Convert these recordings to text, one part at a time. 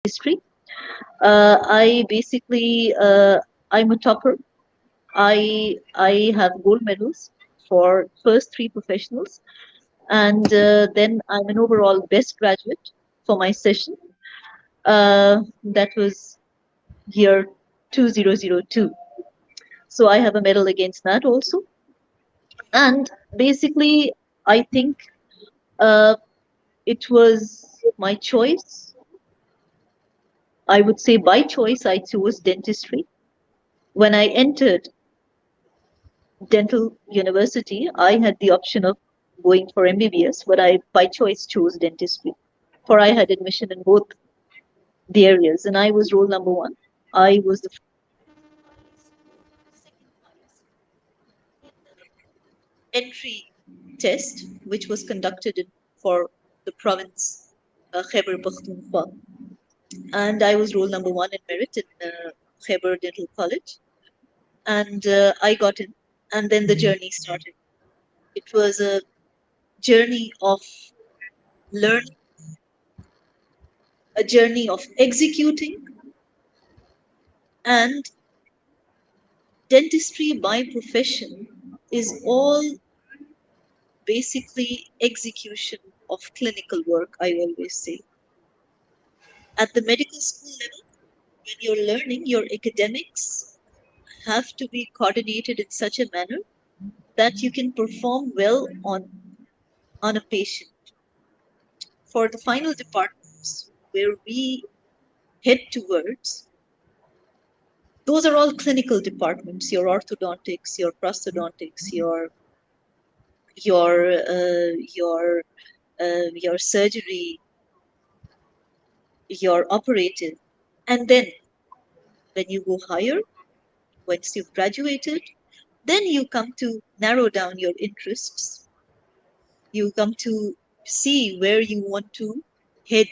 dentistry. I basically I'm a topper. I have gold medals for first three professionals, and then I'm an overall best graduate for my session. That was year 2002. So I have a medal against that also. And basically, I think uh, it was my choice. I would say by choice, I chose dentistry. When I entered dental university, I had the option of going for MBBS, but I by choice chose dentistry. For I had admission in both the areas, and I was roll number one. I was the second highest in the entry test, which was conducted for the province Khyber Pakhtunkhwa, and I was roll number one in merit in Khyber Dental College, and I got in, and then the journey started. It was a journey of learning, a journey of executing, and dentistry by profession is all basically execution of clinical work, I always say. At the medical school level, when you're learning, your academics have to be coordinated in such a manner that you can perform well on a patient. For the final departments where we head towards, those are all clinical departments, your orthodontics, your prosthodontics, your your surgery, your operative. And then when you go higher, once you've graduated, then you come to narrow down your interests. You come to see where you want to head.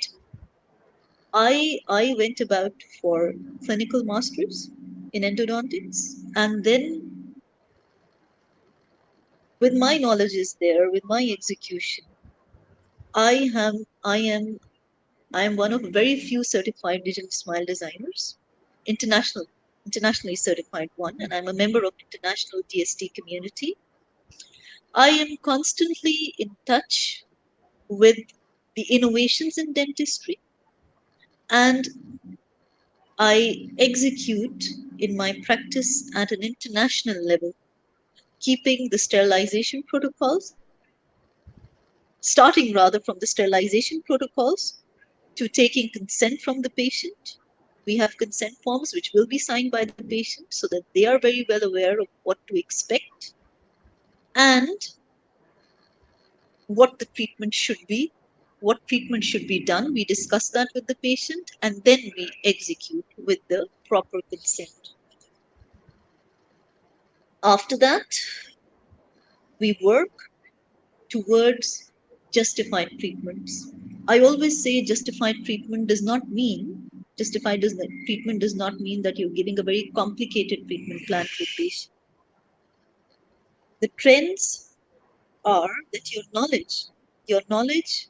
I went about for clinical masters in endodontics, and then with my knowledge is there, with my execution, I am I am I am one of very few certified digital smile designers, international internationally certified one, and I'm a member of international DST community. I am constantly in touch with the innovations in dentistry, and I execute in my practice at an international level, keeping the sterilization protocols, starting rather from the sterilization protocols to taking consent from the patient. We have consent forms which will be signed by the patient so that they are very well aware of what to expect and what the treatment should be, what treatment should be done. We discuss that with the patient and then we execute with the proper consent. After that, we work towards justified treatments. I always say justified treatment does not mean that you're giving a very complicated treatment plan to a patient. The trends are that your knowledge, your knowledge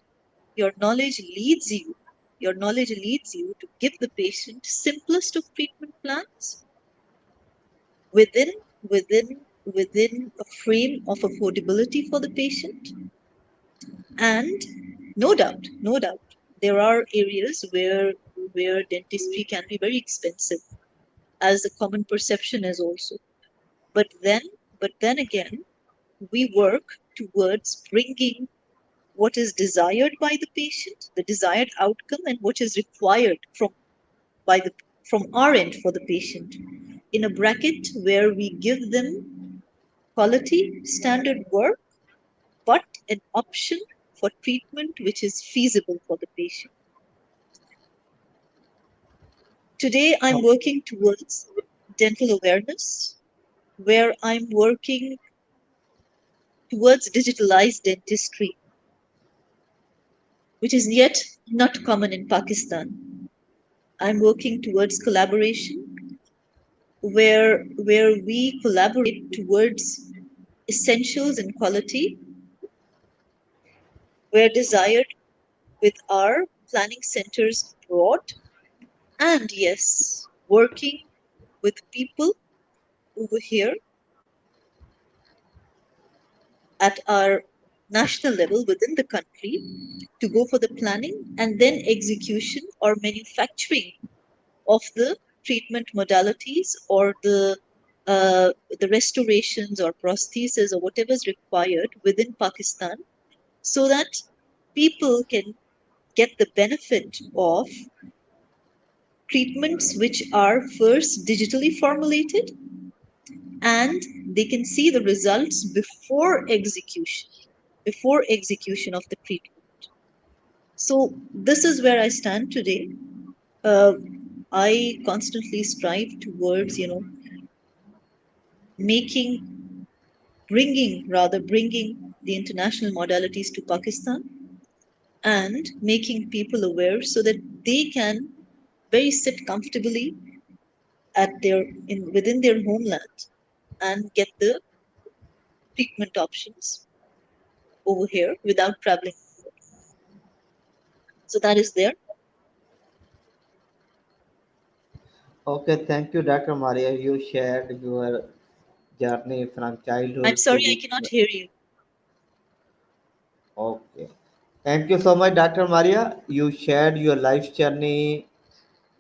leads you, your knowledge leads you to give the patient simplest of treatment plans within within a frame of affordability for the patient. And no doubt, there are areas where dentistry can be very expensive, as the common perception is also. But then, but then again, we work towards bringing what is desired by the patient, the desired outcome, and what is required by the from our end for the patient, in a bracket where we give them quality standard work, but an option for treatment which is feasible for the patient. Today, I'm working towards dental awareness, where I'm working towards digitalized dentistry, which is yet not common in Pakistan. I'm working towards collaboration, where we collaborate towards essentials and quality, where desired with our planning centers abroad. And yes, working with people over here at our national level within the country to go for the planning and then execution or manufacturing of the treatment modalities or the restorations or prosthesis or whatever is required within Pakistan so that people can get the benefit of treatments which are first digitally formulated and they can see the results before execution of the treatment. So this is where I stand today. uh, I constantly strive towards making bringing the international modalities to Pakistan and making people aware so that they can very sit comfortably at their in within their homeland and get the treatment options over here without traveling. So that is there. Okay, thank you, Dr. Maria. You shared your journey from I'm childhood to sorry I be. cannot hear you. Okay. Thank you so much, Dr. Maria. You shared your life journey,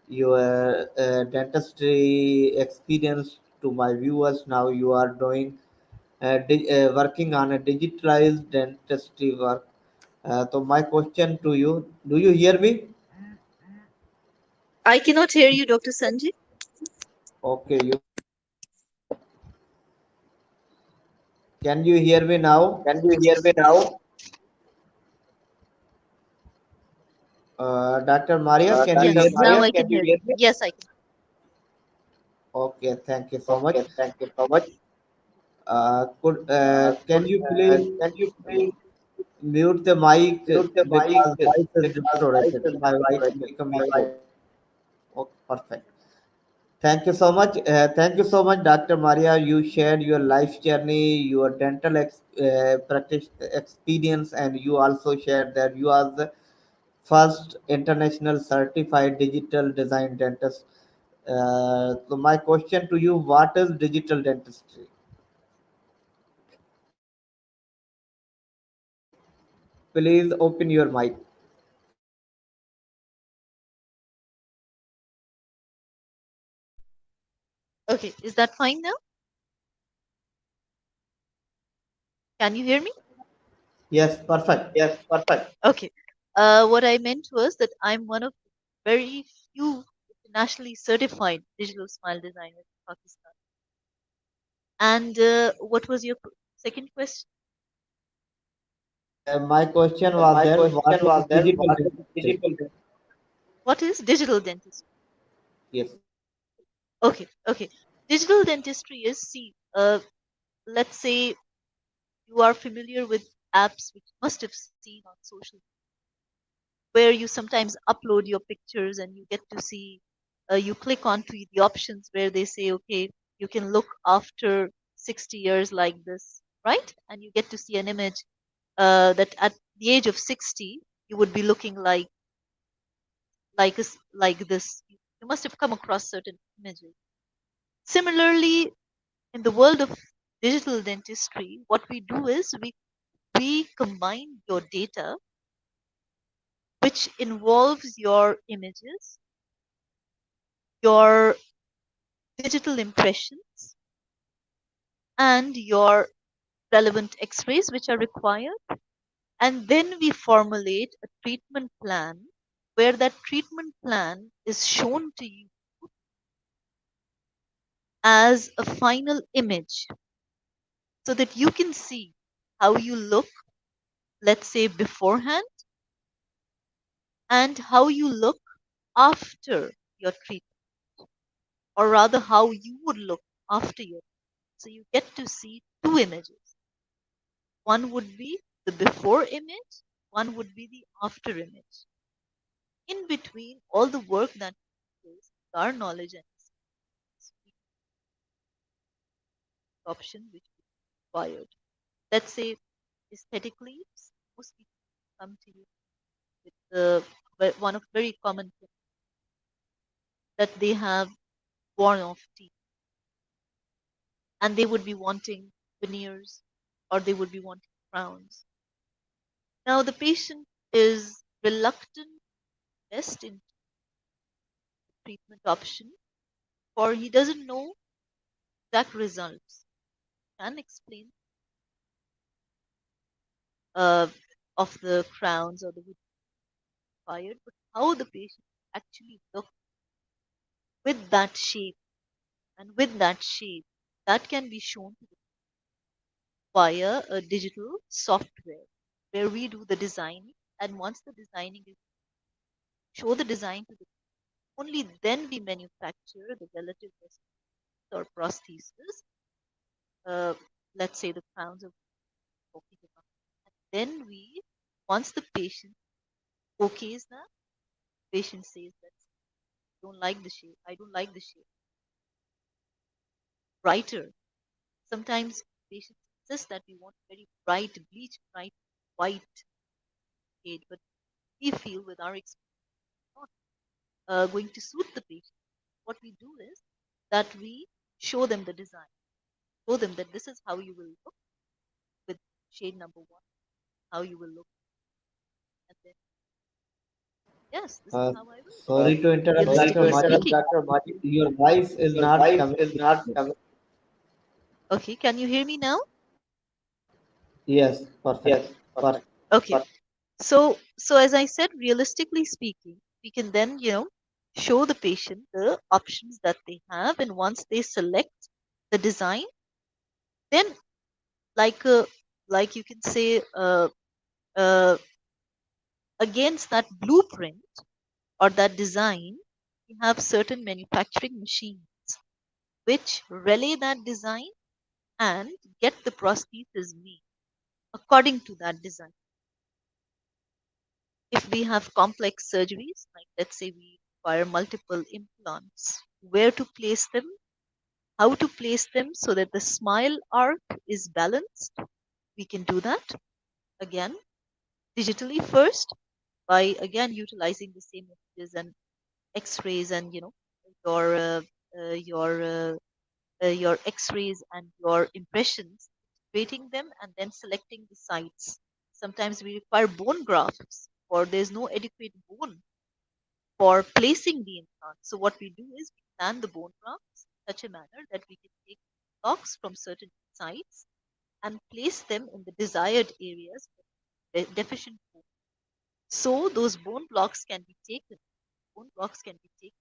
your dentistry experience to my viewers. Now you are doing working on a digitalized dentistry work. So my question to you: do you hear me? I cannot hear you, Dr. Sanjay. Okay, you can you hear me now, Can you hear me now? Dr. Maria? Can you Yes, hear Dr. me? now Maria, I can can you hear you. hear me? Yes, I can. Okay, thank you so much. Okay, thank you so much. Can you please Can you please mute the mic mute the mic because voice is because voice distorted. is My voice distorted. become My echo. voice. Okay, perfect. Thank you so much. Thank you so much, Dr. Maria. You shared your life journey, your dental practice experience, and you also shared that you are the first international certified digital design dentist. So my question to you: what is digital dentistry? Please open your mic. Okay, is that fine now? Can you hear me? Yes, perfect. Yes, perfect. Okay. What I meant was that I'm one of very few internationally certified digital smile designers in Pakistan. And what was your second question? My question was My there: what question is was there, digital what is dentistry? digital dentistry? What is digital dentistry? Yes. Okay, okay. Digital dentistry is, see, let's say you are familiar with apps which you must have seen on social media, where you sometimes upload your pictures and you get to see, you click onto the options where they say, okay, you can look after 60 years like this, right? And you get to see an image that at the age of 60, you would be looking like this. You must have come across certain images. Similarly, in the world of digital dentistry, what we do is we combine your data, which involves your images, your digital impressions, and your relevant x-rays which are required, and then we formulate a treatment plan where that treatment plan is shown to you as a final image so that you can see how you look, let's say beforehand, and how you look after your treatment, or rather how you would look after your. So you get to see two images. One would be the before image, one would be the after image. In between, all the work that is our knowledge and option which is required. Let's say aesthetically, most people come to you with one of very common things. that they have worn off teeth and they would be wanting veneers or they would be wanting crowns. Now, the patient is reluctant to invest in treatment option or he doesn't know exact results. Can explain uh, of the crowns or the wood required, but how the patient actually look with that shape and with that shape that can be shown to the via a digital software where we do the designing, and once the designing is show the design to the only then we manufacture the relative prosthesis or prosthesis, uh, let's say the crowns of talking about. And then we once the patient okays that, patient says that don't like the shape, I don't like the shape, brighter. Sometimes patients insist that we want very bright bleach bright white shade, but we feel with our experience not going to suit the patient. What we do is that we show them the design, show them that this is how you will look with shade number one, how you will look, and then yes, this is Uh, how I will look. Sorry to interrupt, Sorry Dr. to Realistically interrupt, Mari. speaking, Dr. Madi. Your voice is Your not voice coming. is not coming. okay, can you hear me now? Yes, perfect. Yes, Perfect. perfect. Okay, Perfect. so as I said, realistically speaking, we can then show the patient the options that they have, and once they select the design, then like like you can say uh, against that blueprint or that design, we have certain manufacturing machines which relay that design and get the prosthesis made according to that design. If we have complex surgeries, like let's say we require multiple implants, where to place them, how to place them so that the smile arc is balanced, we can do that again digitally first by again utilizing the same images and x-rays and your uh, your your x-rays and your impressions, rating them and then selecting the sites. Sometimes we require bone grafts or there's no adequate bone for placing the implant. So what we do is we plan the bone grafts in such a manner that we can take blocks from certain sites and place them in the desired areas with deficient bone. So those bone blocks can be taken. Bone blocks can be taken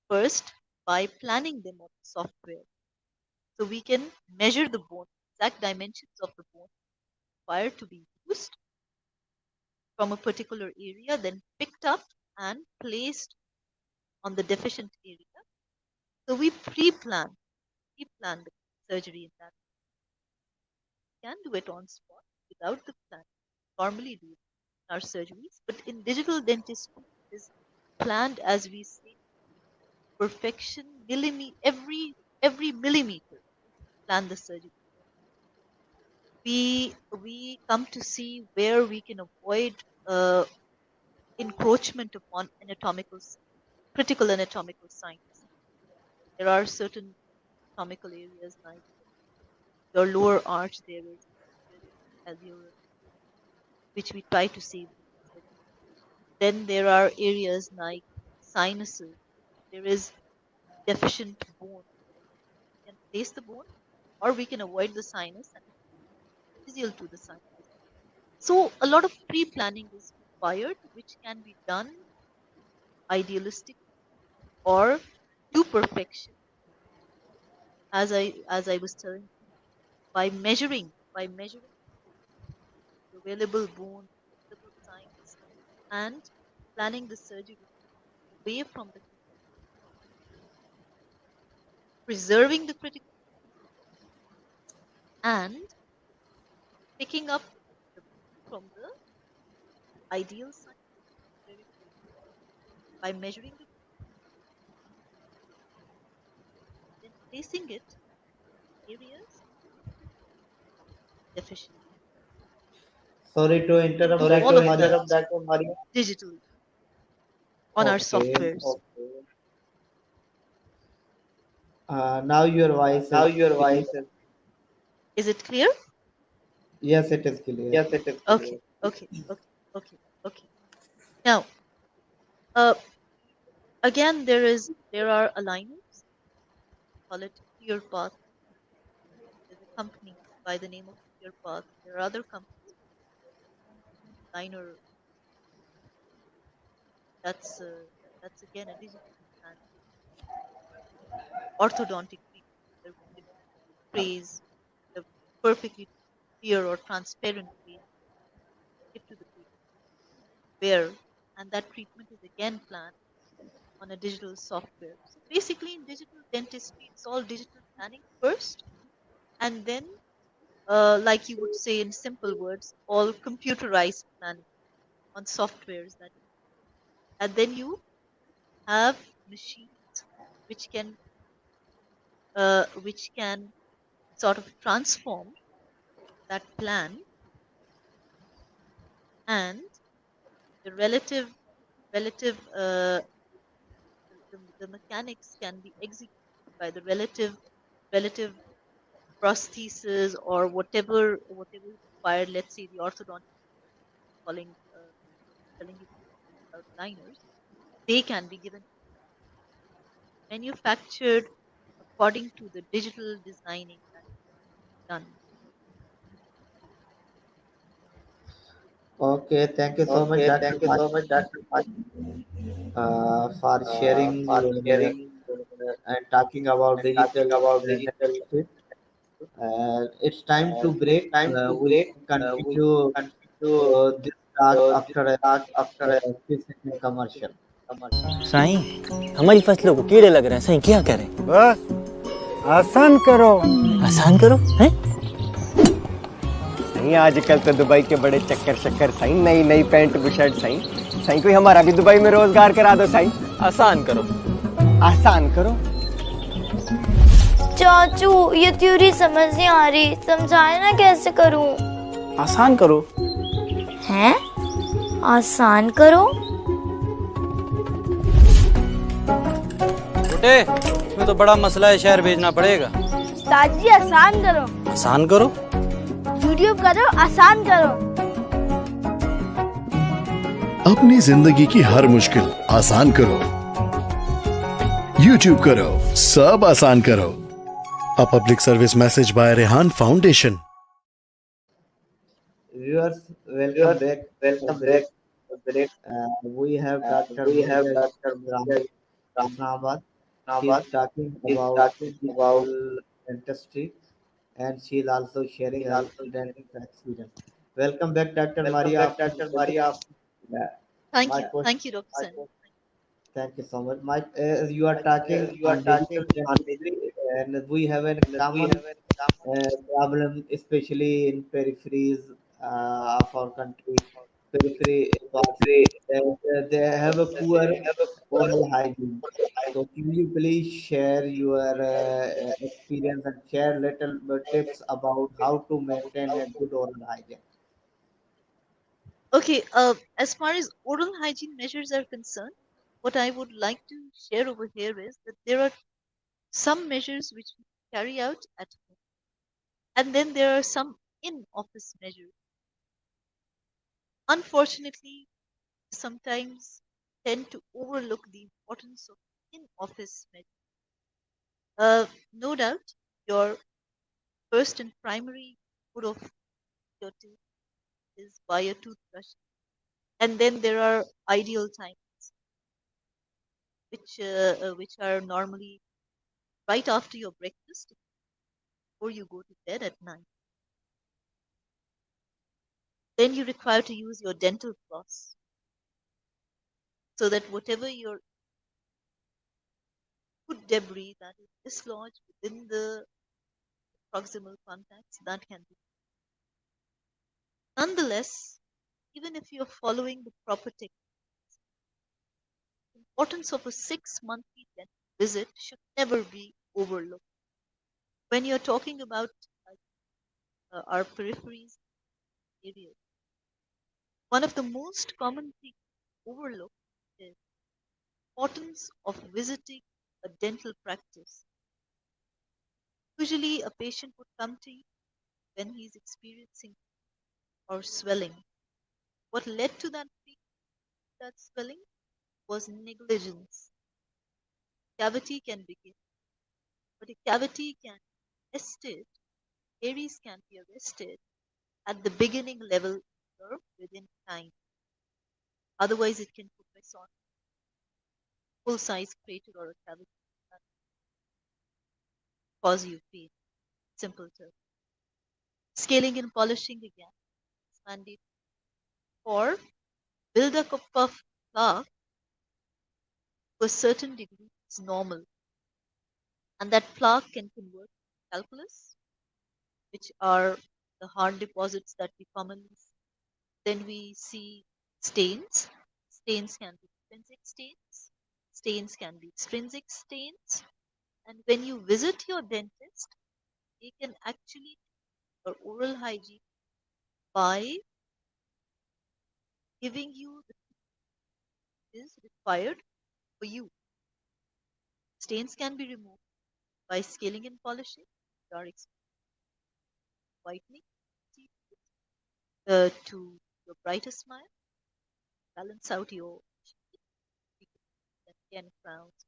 first by planning them on the software. So we can measure the bone, exact dimensions of the bone required to be used from a particular area, then picked up and placed on the deficient area. So we pre-plan the surgery in that. We can do it on spot without the plan. Normally do it in our surgeries, but in digital dentistry, it is planned as we say perfection, every millimeter. Plan the surgery. We come to see where we can avoid uh, encroachment upon critical anatomical signs. There are certain anatomical areas like your lower arch there is alveolar, which we try to save. Then there are areas like sinuses. There is deficient bone. We can place the bone or we can avoid the sinus and easier to the sinus. So a lot of pre-planning is required, which can be done idealistic or to perfection, as I was telling, by measuring the available bone, available signs, and planning the surgery away from the preserving the critical and picking up the from the ideal site by measuring the then placing it in areas deficient. Sorry to We can interrupt, do all Dr. of Sorry to Mari. that interrupt, Dr. Madi. digitally on our Okay. softwares. Okay. Now your voice Now is your clear. voice is Is it clear? Yes, it is clear. yes, it is Okay, clear. okay, okay, okay, okay. Now, uh, again, there are aligners. Call it clear path. There's a company by the name of clear path. There are other companies, aligner. That's uh, that's again a digital and orthodontic treatment. There will give praise, a perfectly clear or transparent way give to the patient where, and that treatment is again planned on a digital software. So basically, in digital dentistry, it's all digital planning first, and then, like you would say in simple words, all computerized planning on softwares that, and then you have machines which can sort of transform that plan, and the relative the mechanics can be executed by the relative prosthesis or whatever is required. Let's say the orthodontic calling telling you about liners, they can be given manufactured according to the digital designing that's done. Okay, thank you so much, Okay, Dr. thank you so much, Dr. For sharing For sharing and talking about and talking digital about digital. dentistry. It's time to break. Time to We break. can We continue continue this talk this after a talk after a 3-second commercial. commercial. Sai हमारी फसलों को कीड़े लग रहे हैं साईं क्या करें बस आसान करो। आसान करो हैं नहीं आजकल तो दुबई के बड़े चक्कर चक्कर साईं, नई नई पैंट बुशर्ट साईं। साईं कोई हमारा भी दुबई में रोजगार करा दो साईं। आसान करो आसान करो। चाचू ये थ्योरी समझ नहीं आ रही, समझाए ना कैसे करूं। आसान करो हैं? आसान करो? छोटे इसमें तो बड़ा मसला है शहर भेजना पड़ेगा उस्ताद जी आसान करो। आसान करो यूट्यूब करो आसान करो। अपनी जिंदगी की हर मुश्किल आसान करो। YouTube करो, सब आसान करो। A public service message by Rehan Foundation. Viewers, welcome Viewers, back. welcome back. Break. We have Dr. We have Maria Dr. from Sanjay from Islamabad. She is Nabad. talking Is about talking about digital dentistry, and she is also sharing is her also sharing. dental experience. Welcome back, Dr. Welcome Maria. back, Dr. Maria. Yeah. Thank My you, question. thank you, Dr. San. Thank you so much. You are talking You are on talking digital on dentistry, and we have a and we common have a common problem, especially in peripheries of our country, periphery parts, that they have a poor have a poor oral hygiene. So, can you please share your experience and share little tips about how to maintain a good oral hygiene? Okay, as far as oral hygiene measures are concerned, what I would like to share over here is that there are some measures which we carry out at home, and then there are some in-office measures. Unfortunately, sometimes tend to overlook the importance of in-office measures. No doubt, your first and primary mode of your teeth is via toothbrush, and then there are ideal times which are normally right after your breakfast before you go to bed at night. Then you require to use your dental floss so that whatever your food debris that is dislodged within the proximal contacts that can be. Nonetheless, even if you're following the proper technique, the importance of a 6 monthly dental visit should never be overlooked. When you're talking about our peripheries areas, one of the most common things overlooked is importance of visiting a dental practice Usually, a patient would come to you when he's experiencing or swelling. What led to that swelling was negligence. Cavity can begin, but a cavity can be arrested, caries can be arrested at the beginning level or within time. Otherwise, it can progress on full size crater or a cavity and cause you pain. Simple term. Scaling and polishing again is mandatory for buildup of plaque to a certain degree is normal, and that plaque can convert to calculus, which are the hard deposits that we commonly see. Then we see stains. Stains can be intrinsic stains. Stains can be extrinsic stains. And when you visit your dentist, they can actually or oral hygiene by giving you the is required for you. Stains can be removed by scaling and polishing, dark whitening teeth to your brighter smile, balance out your and frowns.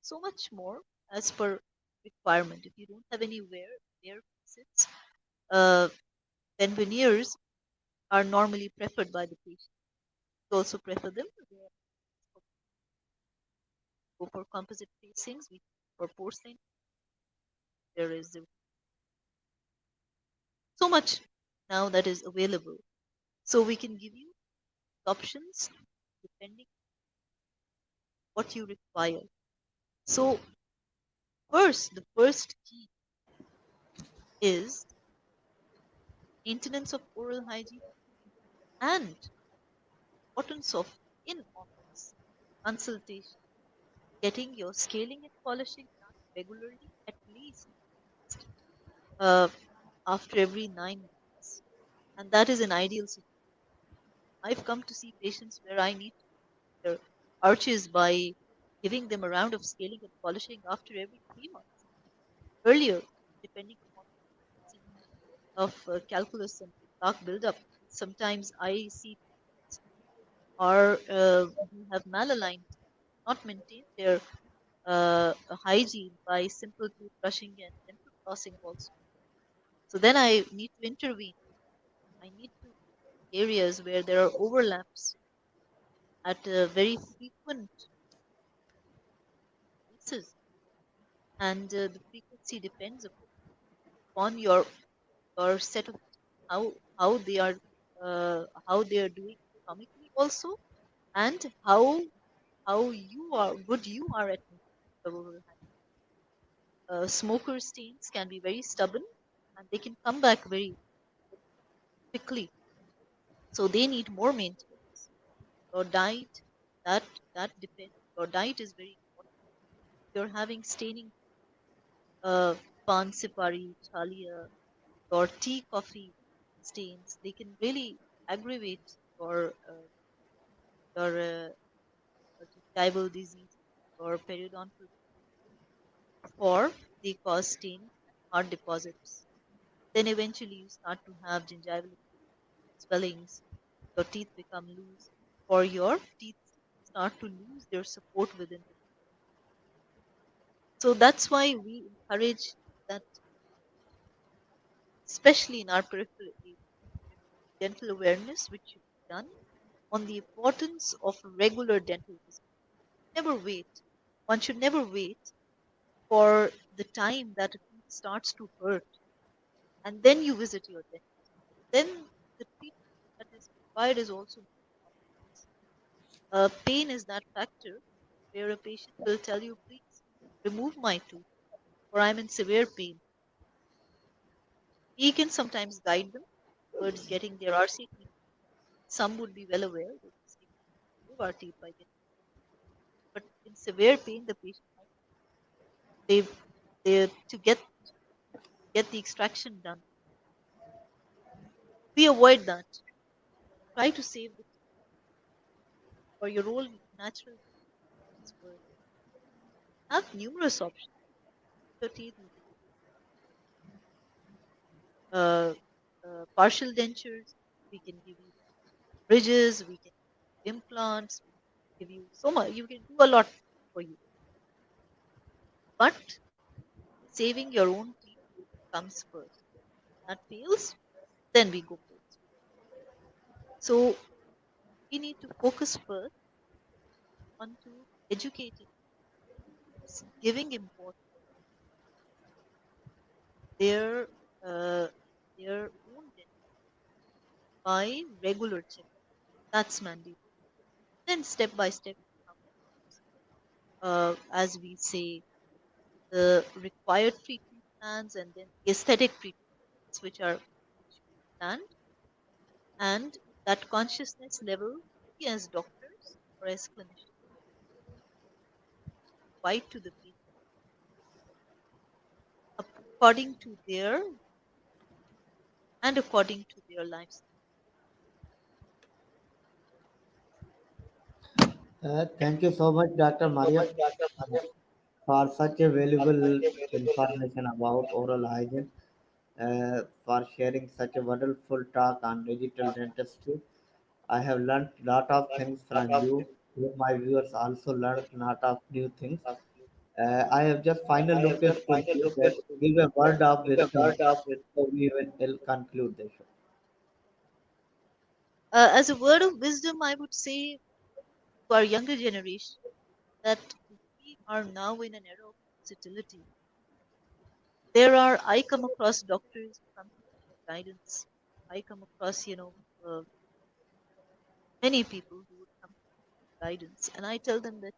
So much more as per requirement. If you don't have any wear visits, uh, then veneers are normally preferred by the patient. We also prefer them. Go for composite facings. We for porcelain. There is so much now that is available. So we can give you options depending what you require. So the first key is maintenance of oral hygiene and importance of in-office consultation, getting your scaling and polishing done regularly, at least uh, after every 9 months, and that is an ideal situation. I've come to see patients where I need their arches by giving them a round of scaling and polishing after every 3 months. Earlier, depending upon the of calculus and plaque buildup, sometimes I see are who have malaligned, not maintained their hygiene by simple toothbrushing and dental flossing also. So then I need to intervene. I need to areas where there are overlaps at very frequent basis, and the frequency depends upon your set of how how they are how they are doing economically also, and how good you are at maintaining the oral hygiene. Smoker stains can be very stubborn, and they can come back very quickly. So they need more maintenance. Your diet, that that depends. Your diet is very important. You're having staining, pan sipari, chalia, or tea, coffee stains. They can really aggravate your gingival disease or periodontal, or they cause stains and hard deposits. Then eventually you start to have gingival swellings. Your teeth become loose, or your teeth start to lose their support within them. So that's why we encourage that, especially in our peripheral area, dental awareness, which should be done on the importance of regular dental visit. Never wait. One should never wait for the time that a tooth starts to hurt and then you visit your dentist. Then the treatment that is required is also pain is that factor where a patient will tell you, please remove my tooth or I'm in severe pain. We can sometimes guide them towards getting their RC treatment. Some would be well aware that we remove our teeth by getting, but in severe pain, the patient they they to get the extraction done. We avoid that. Try to save the for your own natural teeth. Have numerous options. Your teeth, uh, partial dentures, we can give you bridges, we can give implants, we can give you so much. You can do a lot for you. But saving your own teeth comes first. That fails, then we go for it. So we need to focus first on to educating, giving importance their uh, their own dentist by regular check. That's mandatory. Then step by step, as we say, the required treatment plans and then aesthetic treatments which are planned, and that consciousness level we as doctors or as clinicians provide to the patient according to their and according to their lifestyle. Thank you so much, Dr. Maria, for such a valuable information about oral hygiene, for sharing such a wonderful talk on digital dentistry. I have learned a lot of things from you. Hope my viewers also learned a lot of new things. I have just final notice to give that give a word of wisdom, so we will conclude the show. As a word of wisdom, I would say to our younger generation that we are now in an era of versatility. I come across doctors who come for guidance. I come across, many people who would come for guidance. And I tell them that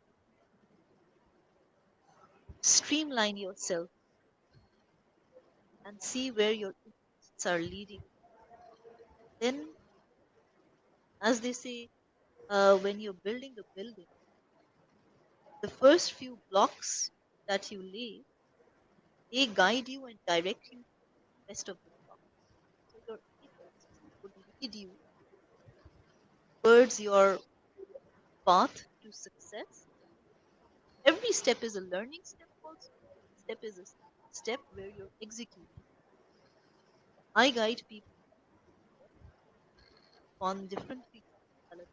streamline yourself and see where your interests are leading. Then, as they say, when you're building a building, the first few blocks that you lay, they guide you and direct you to the rest of the block. So your interests would lead you towards your path to success. Every step is a learning step also. Step is a step where you're executing. I guide people on different treatment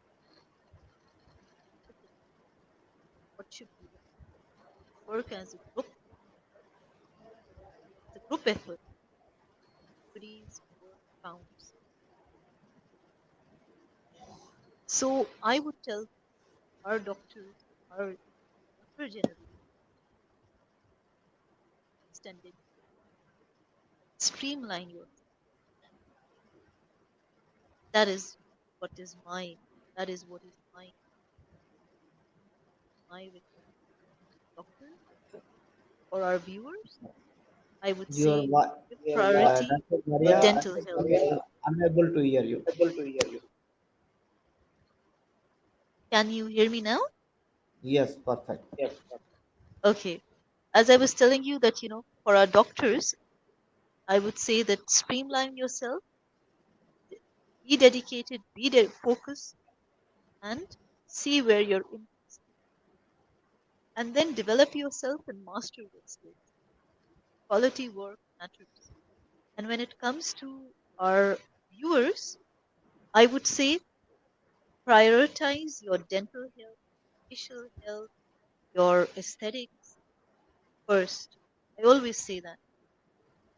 what should be done. Work as a group. It's a group effort. Everybody's work counts. So I would tell our doctors, our younger generation, extended, streamline your. That is what is my. That is what is my recommendation, doctors or our viewers. I would Your say wa- give priority Dr. to Maria, I'm dental health. sorry, unable to hear you. Can you hear me now? Yes, perfect. Okay. As I was telling you that, for our doctors, I would say that streamline yourself, be dedicated, focused, and see where you're in, and then develop yourself and master your skills. Quality work matters. And when it comes to our viewers, I would say prioritize your dental health, facial health, your aesthetics first. I always say that.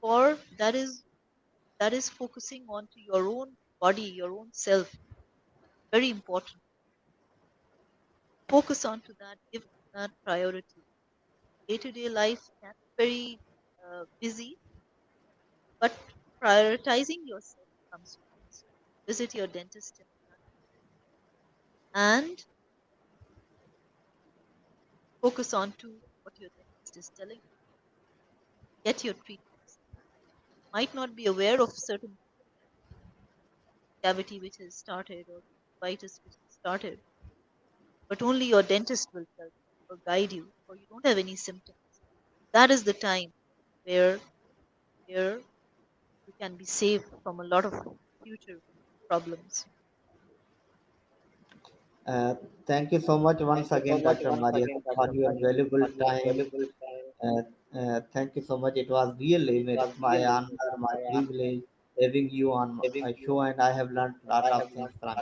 For that is focusing on to your own body, your own self. Very important. Focus on to that, give that priority. Day-to-day life can be very busy, but prioritizing yourself comes first. Visit your dentist and focus on to what your dentist is telling you. Get your treatments. Might not be aware of certain cavity which has started or vitis which has started, but only your dentist will tell you or guide you, or you don't have any symptoms. That is the time where where you can be saved from a lot of future problems. Uh, Thank you so much once again, Dr. Maria, for your valuable time. Uh, Thank you so much. It was really my honor, my privilege having you on my show, and I have learned a lot of things from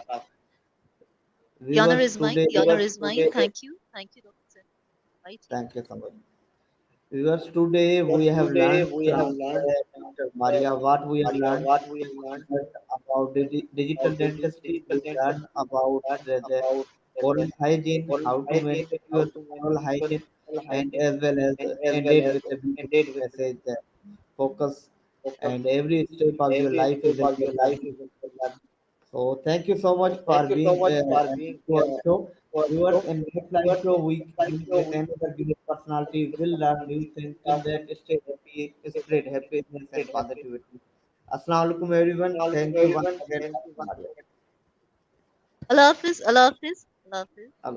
The honor viewers is mine. today. The honor is mine. Thank you. Thank you, Dr. Sanjay, for inviting me. Thank you so much. Viewers, today we have learned from Dr. Maria what we have learned. We learned about digital dentistry. We learned about the oral hygiene, how to maintain your oral hygiene, and as well as ended with a beautiful message that focus and every step of your life is a real learning. So thank you so much for being to our show. Viewers, in next live show, we meet with another great personality. Will learn new things. Till that, stay happy, spread happiness and positivity. Assalamu alaikum, everyone. Thank you once again, Dr. Maria. Allah Hafiz. Allah Hafiz. Allah Hafiz. Allah.